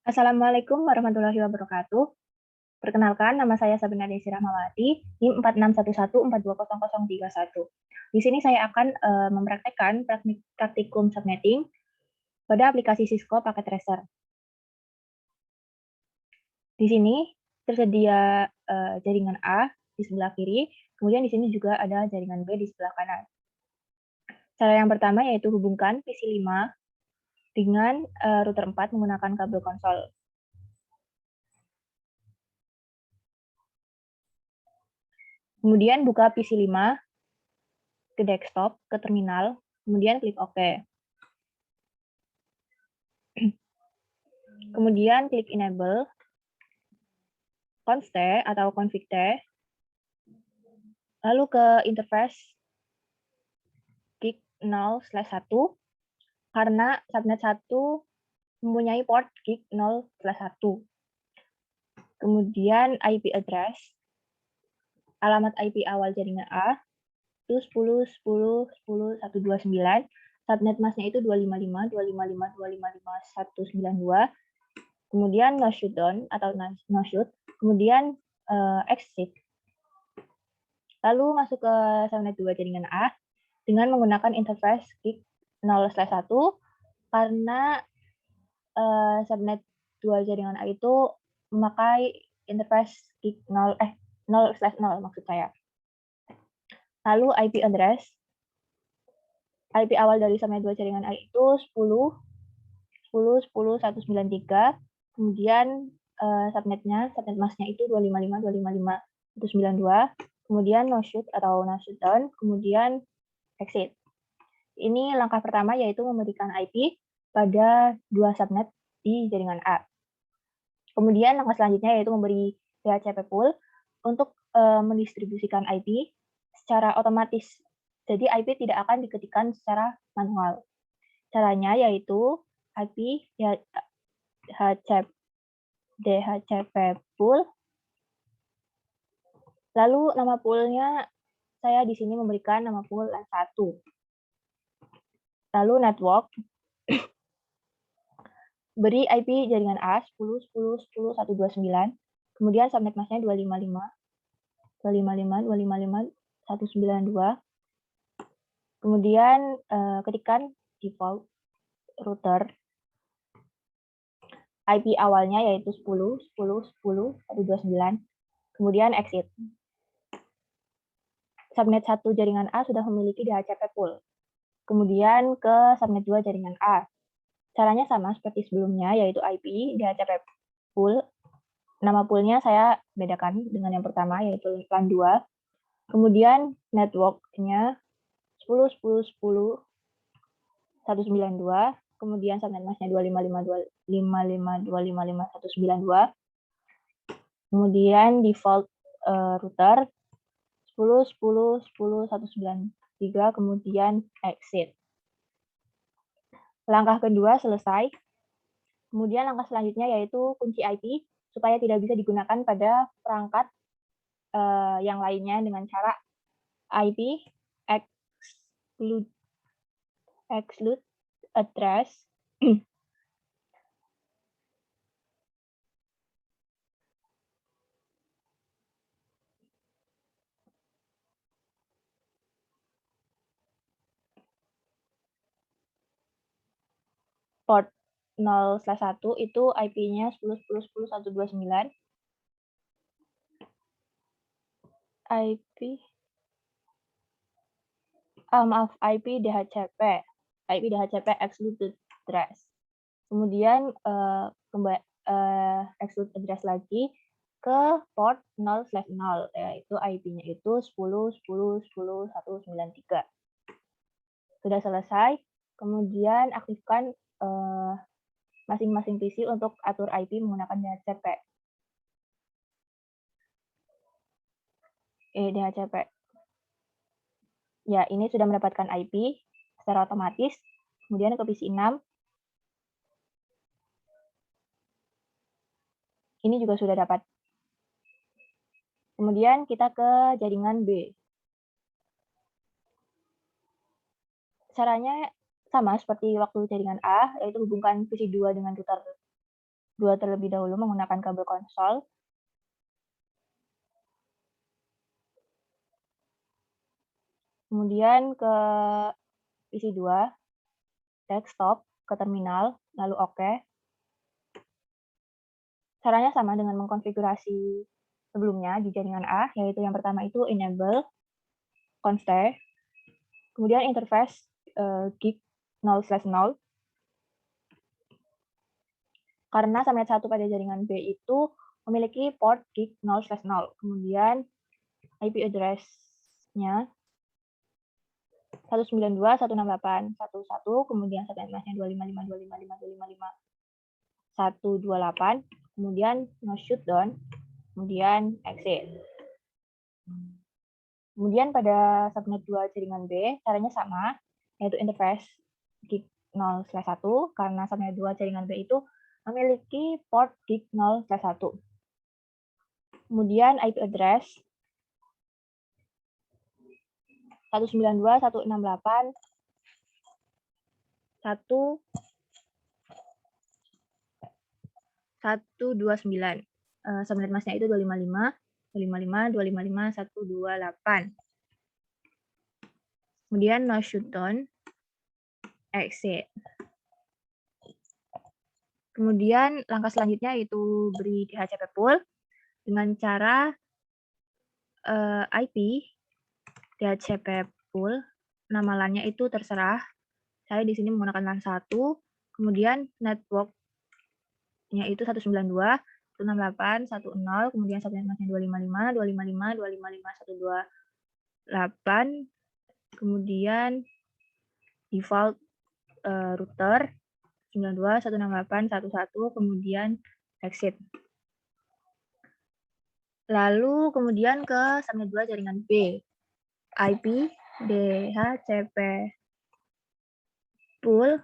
Assalamualaikum warahmatullahi wabarakatuh. Perkenalkan, nama saya Sabrina Desi Rahmawati, NIM 4611420031. Di sini saya akan mempraktekkan praktikum subnetting pada aplikasi Cisco Packet Tracer. Di sini tersedia jaringan A di sebelah kiri, kemudian di sini juga ada jaringan B di sebelah kanan. Cara yang pertama yaitu hubungkan PC 5 dengan router 4 menggunakan kabel konsol. Kemudian buka PC 5 ke desktop, ke terminal, kemudian klik OK. Kemudian klik enable, const atau config T, lalu ke interface gig 0/1, karena subnet 1 mempunyai port gig 0/1. Kemudian IP address, alamat IP awal jaringan A, itu 10.10.10.129, subnet masknya itu 255.255.255.192, kemudian no shutdown atau no shoot, kemudian exit. Lalu masuk ke subnet 2 jaringan A dengan menggunakan interface gig 0/1 karena subnet 2 jaringan A itu memakai interface gig 0/0 maksud saya. Lalu IP address, IP awal dari subnet 2 jaringan A itu 10.10.10.193, kemudian subnet masknya itu 255.255.192, kemudian no shoot atau no shutdown, kemudian exit. Ini langkah pertama yaitu memberikan IP pada dua subnet di jaringan A. Kemudian langkah selanjutnya yaitu memberi DHCP pool untuk mendistribusikan IP secara otomatis. Jadi IP tidak akan diketikkan secara manual. Caranya yaitu IP DHCP pool. Lalu nama poolnya saya di sini memberikan nama pool LAN1. Lalu network, beri IP jaringan A 10.10.10.129, kemudian subnet masknya 255.255.255.192, kemudian ketikkan default router, IP awalnya yaitu 10.10.10.129, kemudian exit. Subnet 1 jaringan A sudah memiliki DHCP pool. Kemudian ke subnet 2 jaringan A. Caranya sama seperti sebelumnya, yaitu IP DHCP pool. Nama poolnya saya bedakan dengan yang pertama, yaitu LAN 2. Kemudian networknya 10.10.10.192, kemudian subnet masknya 255.255.255.192, kemudian default router 10.10.10.193, kemudian exit. Langkah kedua selesai. Kemudian langkah selanjutnya yaitu kunci IP supaya tidak bisa digunakan pada perangkat yang lainnya dengan cara IP exclude address port 0/1 itu IP-nya 10.10.10.129. IP DHCP exclude address. Kemudian exclude address lagi ke port 0/0, yaitu IP-nya itu 10.10.10.193. Sudah selesai, kemudian aktifkan masing-masing PC untuk atur IP menggunakan DHCP. DHCP. Ya, ini sudah mendapatkan IP secara otomatis. Kemudian ke PC 6. Ini juga sudah dapat. Kemudian kita ke jaringan B. Caranya sama seperti waktu jaringan A, yaitu hubungkan PC 2 dengan router 2 terlebih dahulu menggunakan kabel konsol. Kemudian ke PC 2, desktop, ke terminal, lalu oke. Caranya sama dengan mengkonfigurasi sebelumnya di jaringan A, yaitu yang pertama itu enable, const, kemudian interface gig 0/0. Karena subnet 1 pada jaringan B itu memiliki port gig 0/0. Kemudian IP address-nya 192.168.1.1, kemudian subnetmask-nya 255.255.255.128, kemudian no shutdown, kemudian exit. Kemudian pada subnet 2 jaringan B, caranya sama, yaitu interface gig 0/1, karena subnet 2 jaringan B itu memiliki port gig 0/1. Kemudian IP address 192.168.129. Subnet masknya itu 255.255.255.128. Kemudian no shutdown, exit. Kemudian langkah selanjutnya yaitu beri DHCP pool dengan cara IP DHCP pool, nama LAN-nya itu terserah. Saya di sini menggunakan LAN 1, kemudian network-nya itu 192.168.1.0, kemudian subnetmask-nya 255.255.128, kemudian default router 92.168.1.1, kemudian exit. Lalu kemudian ke subnet 2 jaringan B, IP DHCP pool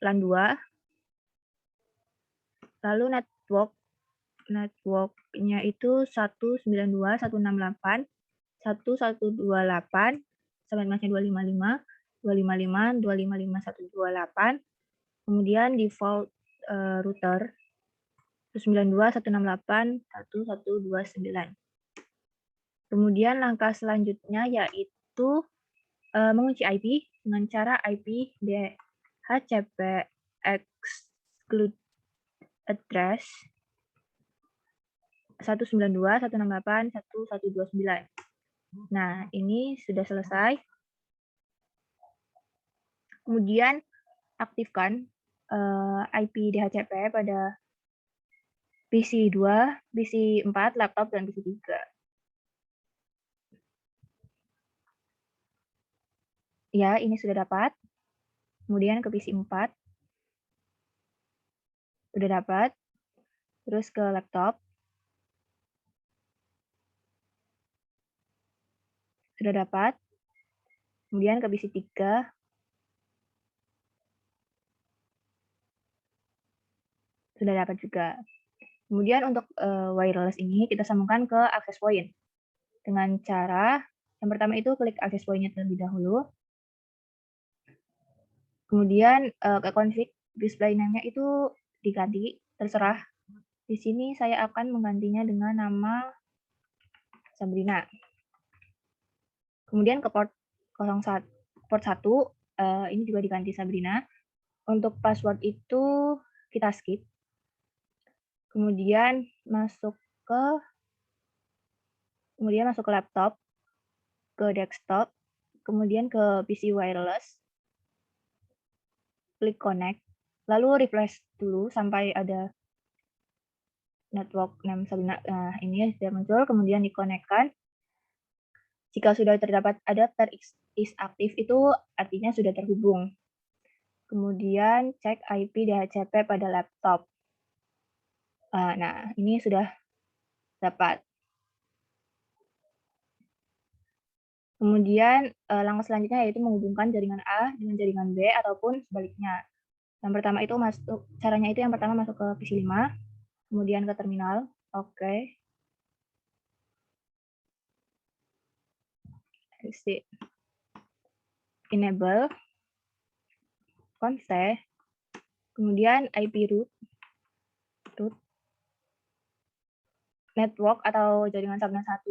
LAN 2, lalu network-nya itu 192.168.1.128, subnetmask-nya 255.255.255.128, kemudian default router 192.168.1.129. Kemudian langkah selanjutnya yaitu mengunci IP dengan cara IP DHCP exclude address 192.168.1.129. Nah, ini sudah selesai. Kemudian aktifkan IP DHCP pada PC 2, PC 4, laptop, dan PC 3. Ya, ini sudah dapat. Kemudian ke PC 4. Sudah dapat. Terus ke laptop. Sudah dapat. Kemudian ke PC 3. Sudah dapat juga. Kemudian untuk wireless ini kita sambungkan ke access point. Dengan cara, yang pertama itu klik access point-nya terlebih dahulu. Kemudian ke config display name-nya itu diganti, terserah. Di sini saya akan menggantinya dengan nama Sabrina. Kemudian ke port 1, ini juga diganti Sabrina. Untuk password itu kita skip. Kemudian masuk ke laptop, ke desktop, kemudian ke PC wireless. Klik connect, lalu refresh dulu sampai ada network name Sabrina. Nah, ini sudah muncul, kemudian dikonekkan. Jika sudah terdapat adapter is aktif, itu artinya sudah terhubung. Kemudian cek IP DHCP pada laptop. Nah, ini sudah dapat. Kemudian langkah selanjutnya yaitu menghubungkan jaringan A dengan jaringan B ataupun sebaliknya. Yang pertama itu caranya itu yang pertama masuk ke PC 5, kemudian ke terminal, oke. Exit. Enable, const, kemudian IP root, network atau jaringan subnet 1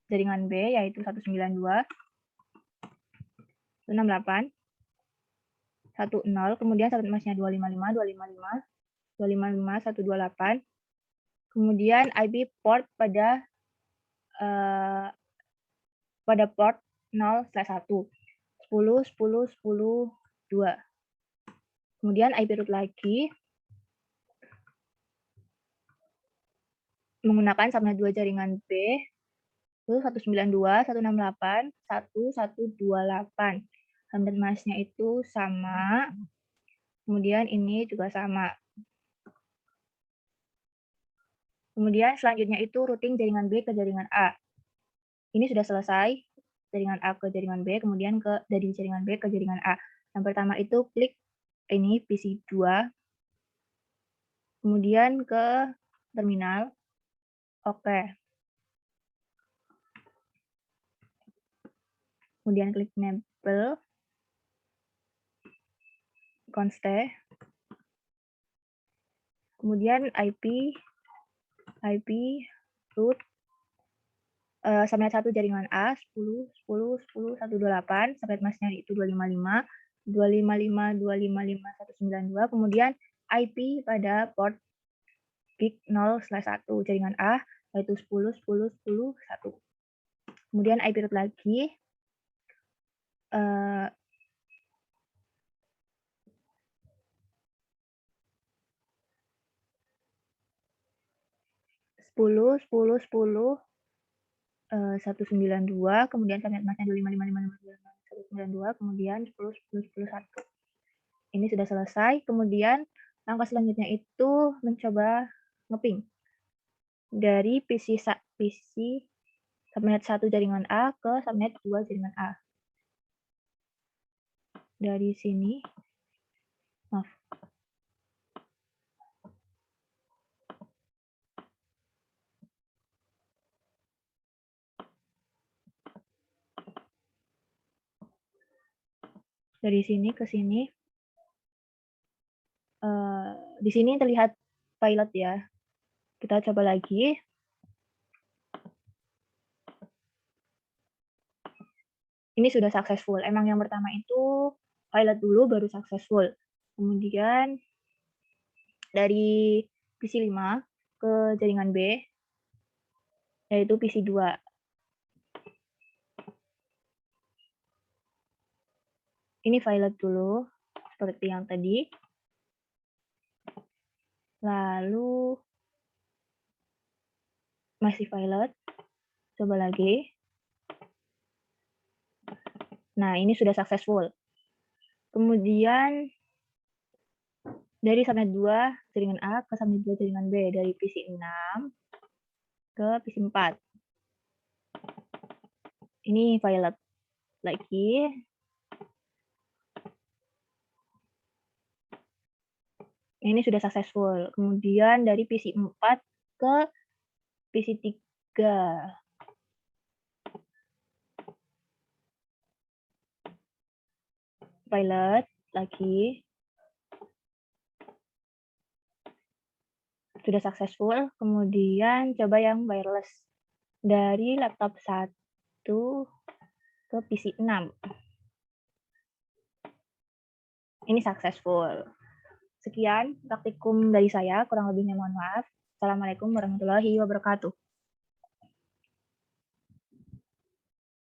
jaringan B, yaitu 192.168.10, kemudian subnet masknya 255.255.255.128, kemudian IP port pada port 0/1, 10.10.10.2. Kemudian IP root lagi menggunakan subnet 2 jaringan B, itu 192.168.1.128. Subnet masknya itu sama. Kemudian ini juga sama. Kemudian selanjutnya itu routing jaringan B ke jaringan A. Ini sudah selesai, jaringan A ke jaringan B, kemudian dari jaringan B ke jaringan A. Yang pertama itu klik ini PC 2, kemudian ke terminal, oke. Kemudian klik enable, const, kemudian IP root subnet 1 jaringan A 10.10.10.128, subnet masknya itu 255.255.255.192, kemudian IP pada port PIC 0/1 jaringan A yaitu 10.10.10.1. Kemudian IP root lagi 10.10.10.192, kemudian subnet masknya 255.555.192, kemudian 10.10.10.1. Ini sudah selesai. Kemudian langkah selanjutnya itu mencoba ngeping dari PC subnet 1 jaringan A ke subnet 2 jaringan A. Dari sini, maaf. Dari sini ke sini. Di sini terlihat pilot ya. Kita coba lagi. Ini sudah successful. Emang yang pertama itu pilot dulu baru successful. Kemudian dari PC 5 ke jaringan B, yaitu PC 2. Ini pilot dulu, seperti yang tadi. Lalu masih pilot. Coba lagi. Nah, ini sudah successful. Kemudian dari subnet 2 jaringan A ke subnet 2 jaringan B, dari PC 6 ke PC 4. Ini pilot lagi. Ini sudah successful. Kemudian dari PC 4 ke PC 3. Pilot lagi. Sudah successful. Kemudian coba yang wireless. Dari laptop 1 ke PC 6. Ini successful. Sekian praktikum dari saya, kurang lebihnya mohon maaf. Assalamualaikum warahmatullahi wabarakatuh.